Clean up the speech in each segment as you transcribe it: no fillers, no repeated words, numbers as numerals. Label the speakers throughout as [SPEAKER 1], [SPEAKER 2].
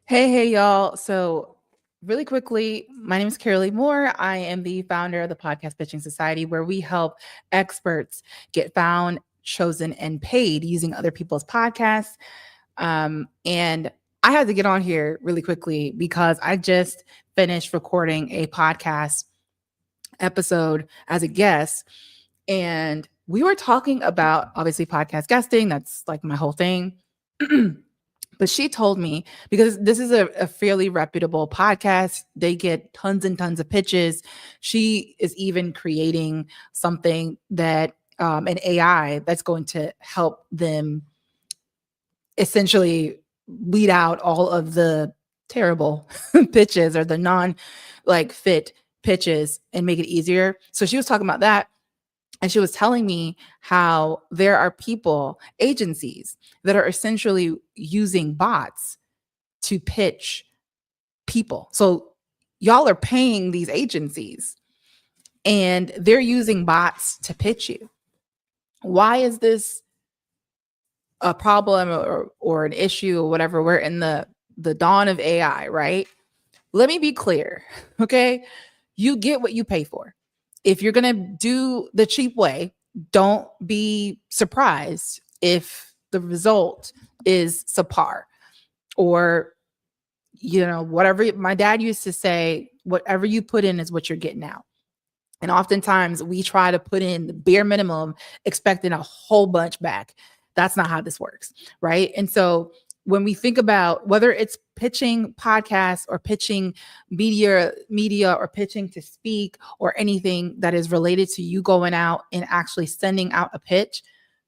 [SPEAKER 1] Hey, y'all. So, really quickly, my name is Carolee Moore. I am the founder of the Podcast Pitching Society, where we help experts get found, chosen, and paid using other people's podcasts. And I had to get on here really quickly because I just finished recording a podcast episode as a guest. And we were talking about obviously podcast guesting. That's like my whole thing. But she told me, because this is a fairly reputable podcast, they get tons and tons of pitches. She is even creating something that an AI that's going to help them essentially weed out all of the terrible pitches or the non like fit pitches and make it easier. So she was talking about that. And she was telling me how there are people, agencies that are essentially using bots to pitch people. So y'all are paying these agencies and they're using bots to pitch you. Why is this a problem or an issue or whatever? We're in the dawn of AI, right? Let me be clear, okay? You get what you pay for. If you're going to do the cheap way, don't be surprised if the result is subpar or, whatever. My dad used to say, whatever you put in is what you're getting out. And oftentimes we try to put in the bare minimum, expecting a whole bunch back. That's not how this works, right? And so when we think about whether it's pitching podcasts or pitching media or pitching to speak or anything that is related to you going out and actually sending out a pitch,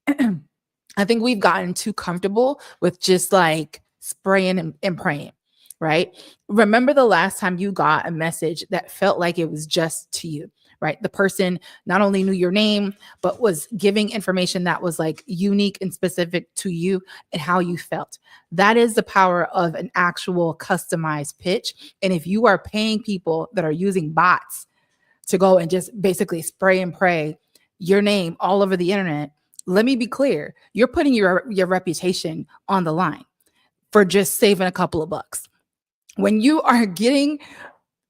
[SPEAKER 1] I think we've gotten too comfortable with just like spraying and praying, right? Remember the last time you got a message that felt like it was just to you, right? The person not only knew your name, but was giving information that was like unique and specific to you and how you felt. That is the power of an actual customized pitch. And if you are paying people that are using bots to go and just basically spray and pray your name all over the internet, let me be clear, you're putting your reputation on the line for just saving a couple of bucks. When you are getting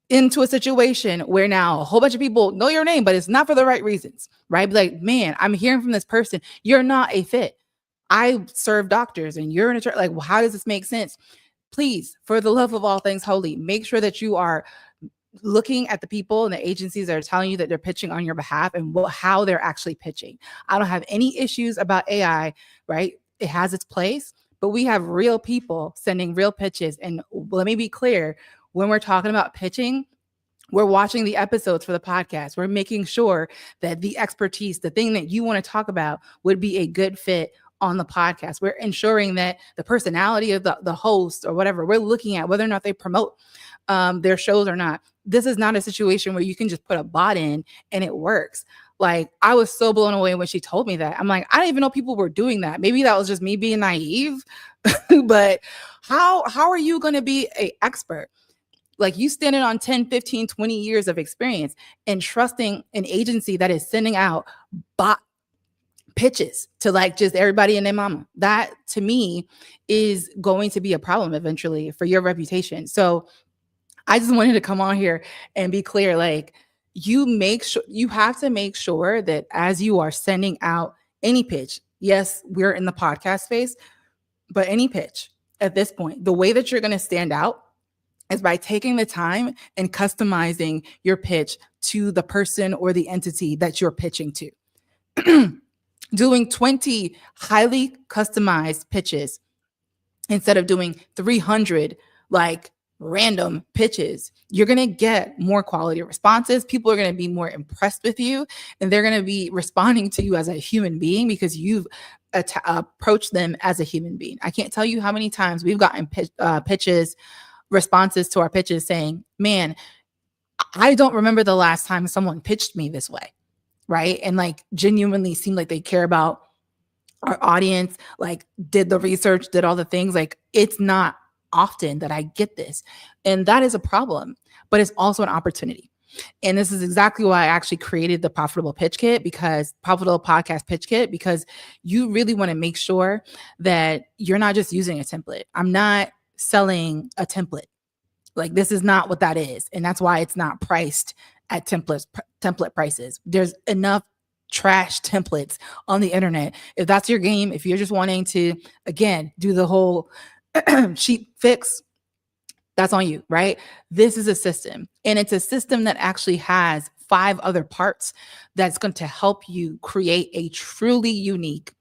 [SPEAKER 1] into a situation where now a whole bunch of people know your name, but it's not for the right reasons, right? Like, man, I'm hearing from this person, you're not a fit. I serve doctors and you're in a church. Like, well, how does this make sense? Please, for the love of all things holy, make sure that you are looking at the people and the agencies that are telling you that they're pitching on your behalf and how they're actually pitching. I don't have any issues about AI, right? It has its place, but we have real people sending real pitches. And let me be clear, when we're talking about pitching, we're watching the episodes for the podcast. We're making sure that the expertise, the thing that you want to talk about, would be a good fit on the podcast. We're ensuring that the personality of the host or whatever, we're looking at whether or not they promote their shows or not. This is not a situation where you can just put a bot in and it works. Like, I was so blown away when she told me that. I'm like, I didn't even know people were doing that. Maybe that was just me being naive, but how are you going to be an expert? Like, you standing on 10, 15, 20 years of experience and trusting an agency that is sending out bot pitches to like just everybody and their mama. That to me is going to be a problem eventually for your reputation. So I just wanted to come on here and be clear. Like, you have to make sure that as you are sending out any pitch, yes, we're in the podcast space, but any pitch at this point, the way that you're going to stand out is by taking the time and customizing your pitch to the person or the entity that you're pitching to. Doing 20 highly customized pitches instead of doing 300 like random pitches, you're going to get more quality responses. People are going to be more impressed with you, and they're going to be responding to you as a human being because you've approached them as a human being. I can't tell you how many times we've gotten responses to our pitches saying, man, I don't remember the last time someone pitched me this way, right? And like genuinely seem like they care about our audience, like did the research, did all the things. Like, it's not often that I get this. And that is a problem, but it's also an opportunity. And this is exactly why I actually created the Profitable Podcast Pitch Kit, because you really want to make sure that you're not just using a template. I'm not selling a template. Like, this is not what that is. And that's why it's not priced at template prices. There's enough trash templates on the internet. If that's your game, if you're just wanting to, again, do the whole cheap fix, that's on you, right? This is a system, and it's a system that actually has 5 other parts that's going to help you create a truly unique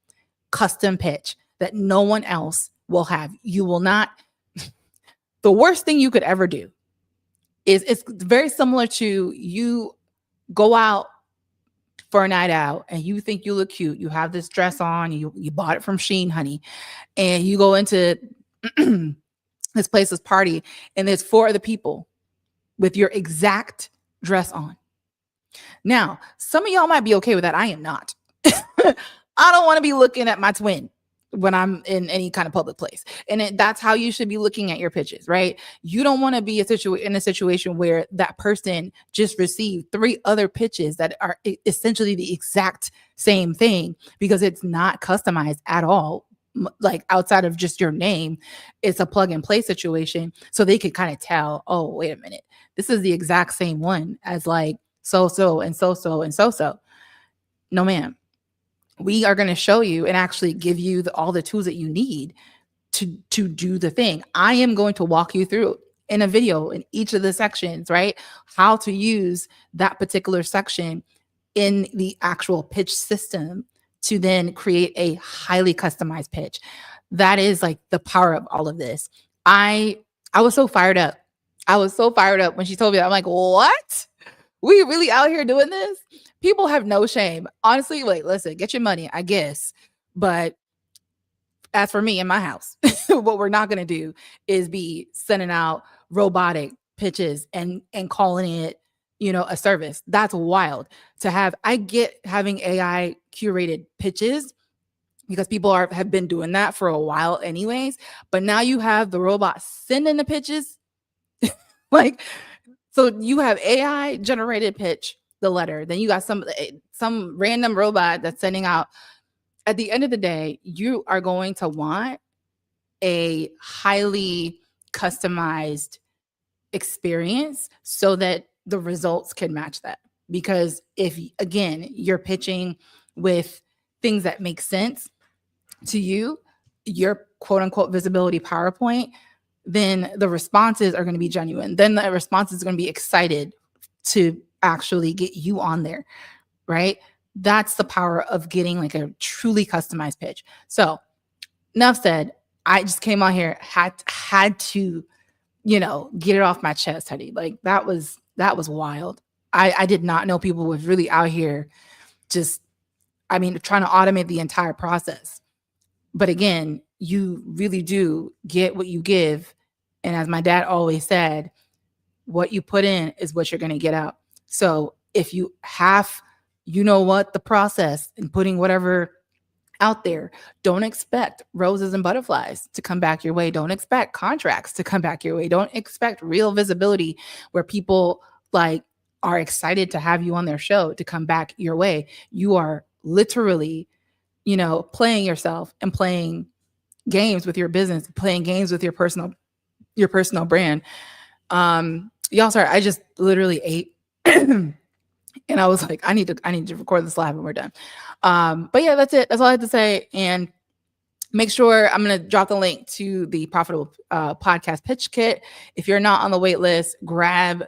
[SPEAKER 1] custom pitch that no one else will have. You will not, the worst thing you could ever do is, it's very similar to, you go out for a night out and you think you look cute. You have this dress on, you bought it from Shein, honey, and you go into this place's party and there's 4 other people with your exact dress on. Now, some of y'all might be okay with that. I am not. I don't want to be looking at my twin when I'm in any kind of public place. And that's how you should be looking at your pitches, right? You don't want to be in a situation where that person just received 3 other pitches that are essentially the exact same thing, because it's not customized at all. Like, outside of just your name, it's a plug and play situation. So they could kind of tell, oh, wait a minute, this is the exact same one as like so and so. No, ma'am. We are going to show you and actually give you all the tools that you need to do the thing. I am going to walk you through in a video in each of the sections, right? How to use that particular section in the actual pitch system to then create a highly customized pitch. That is like the power of all of this. I was so fired up. I was so fired up when she told me that. I'm like, what? We really out here doing this? People have no shame. Honestly, wait, listen, get your money, I guess. But as for me in my house, what we're not going to do is be sending out robotic pitches and calling it, a service. That's wild to have. I get having AI curated pitches because people have been doing that for a while anyways. But now you have the robot sending the pitches. Like, so you have AI generated pitch, the letter. Then you got some random robot that's sending out. At the end of the day, you are going to want a highly customized experience so that the results can match that. Because if, again, you're pitching with things that make sense to you, your quote unquote visibility PowerPoint, then the responses are going to be genuine. Then the response is going to be excited to actually get you on there, right? That's the power of getting like a truly customized pitch. So enough said. I just came on here, had to, get it off my chest, honey. Like, that was wild. I did not know people was really out here trying to automate the entire process. But again, you really do get what you give. And as my dad always said, what you put in is what you're going to get out. So if you have, the process and putting whatever out there, don't expect roses and butterflies to come back your way. Don't expect contracts to come back your way. Don't expect real visibility where people are excited to have you on their show to come back your way. You are literally, playing yourself and playing games with your business, playing games with your personal brand. Y'all, sorry, I just literally ate. And I was like, I need to record this live when we're done. But yeah, that's it. That's all I have to say. And make sure I'm going to drop the link to the Profitable Podcast Pitch Kit. If you're not on the wait list, grab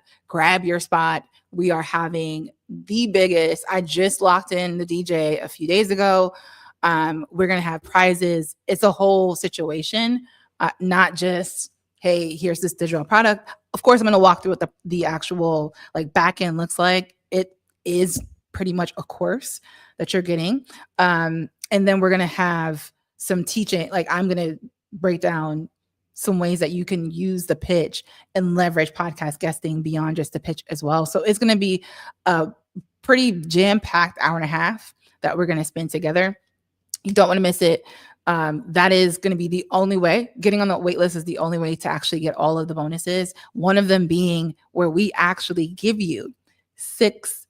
[SPEAKER 1] your spot. We are having the biggest. I just locked in the DJ a few days ago. We're going to have prizes. It's a whole situation, not just, hey, here's this digital product. Of course, I'm going to walk through what the actual back end looks like. It is pretty much a course that you're getting. And then we're going to have some teaching. I'm going to break down some ways that you can use the pitch and leverage podcast guesting beyond just the pitch as well. So it's going to be a pretty jam-packed hour and a half that we're going to spend together. You don't want to miss it. That is going to be the only way. Getting on the wait list is the only way to actually get all of the bonuses. One of them being where we actually give you 6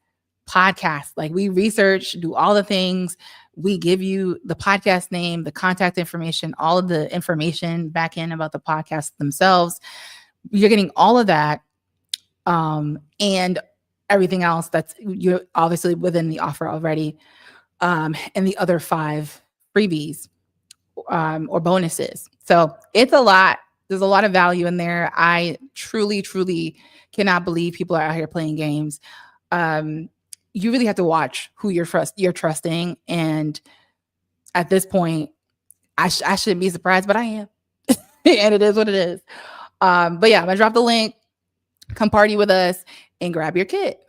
[SPEAKER 1] podcasts. We research, do all the things, We give you the podcast name, the contact information, all of the information back in about the podcast themselves. You're getting all of that, and everything else that's you're obviously within the offer already, and the other 5 freebies, or bonuses. So it's a lot. There's a lot of value in there. I truly, truly cannot believe people are out here playing games. You really have to watch who you're trusting. And at this point, I shouldn't be surprised, but I am. And it is what it is. But yeah, I'm gonna drop the link. Come party with us and grab your kit.